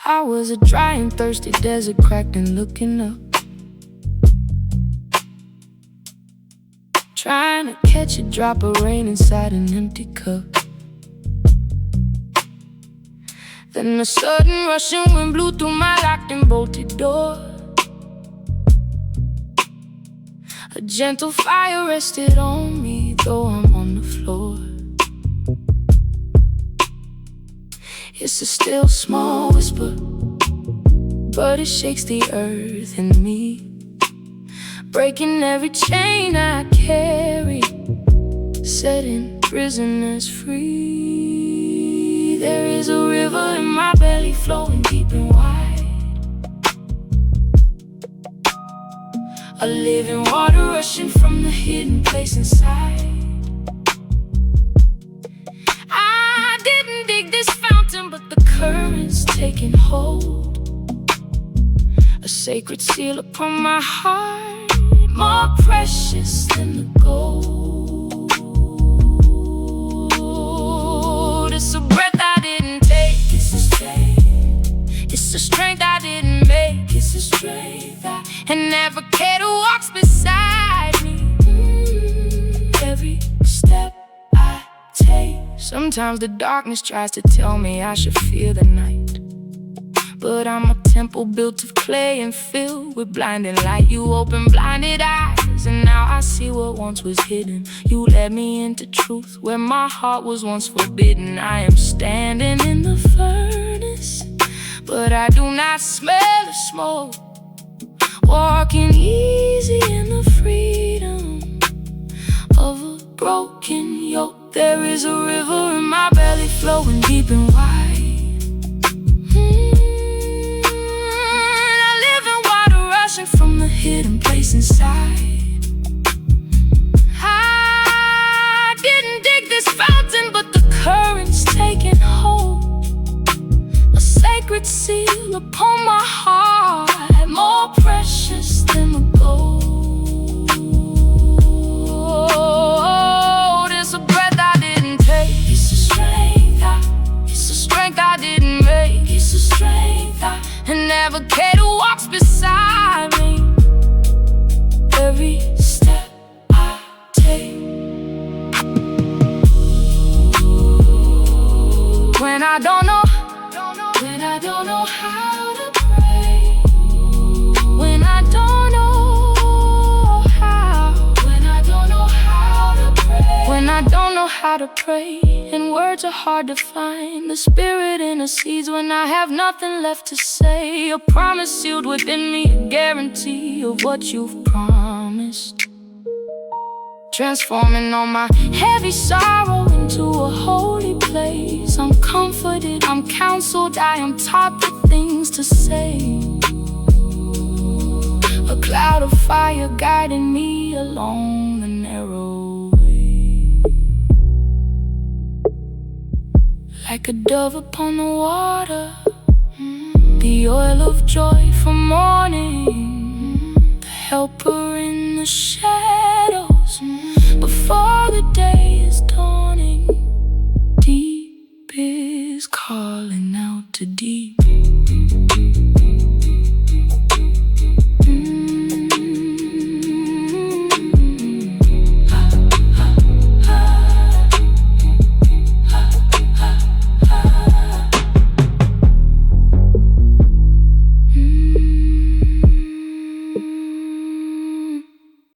I was a dry and thirsty desert, cracked and looking up, trying to catch a drop of rain inside an empty cup. Then a sudden rushing wind blew through my locked and bolted door. A gentle fire rested on me, though I'm on the floor. It's a still small whisper, but it shakes the earth in me, breaking every chain I carry, setting prisoners free. There is a river in my belly, flowing deep and wide, a living water rushing from the hidden place inside. I didn't dig this fountain, but the current's taking hold, a sacred seal upon my heart, more precious than the gold. It's a breath I didn't take, it's a strength. It's a strength I didn't make, it's a strength. An advocate who walks beside me, every step I take. Sometimes the darkness tries to tell me I should fear the night, but I'm a temple built of clay and filled with blinding light. You opened blinded eyes, and now I see what once was hidden. You led me into truth where my heart was once forbidden. I am standing in the furnace, but I do not smell the smoke, walking easy in the freedom of a broken yoke. There is a river in my belly, flowing deep and wide, a living water rushing from the hidden place inside. I didn't dig this fountain, but the current's taking hold, a sacred seal upon my heart, more precious than the gold. It's a breath I didn't take, it's a strength. It's a strength I didn't make, it's a strength. An advocate who walks beside me, every step I take. When I don't know, when I don't know how to pray, when I don't know how, when I don't know how to pray, when I don't know how to pray, and words are hard to find. The Spirit intercedes when I have nothing left to say. A promise sealed within me, a guarantee of what you've promised, transforming all my heavy sorrow into a holy place. I'm comforted, I'm counseled, I am taught the things to say. A cloud of fire guiding me along the narrow way, like a dove upon the water, the oil of joy for morning, the helper in the shade.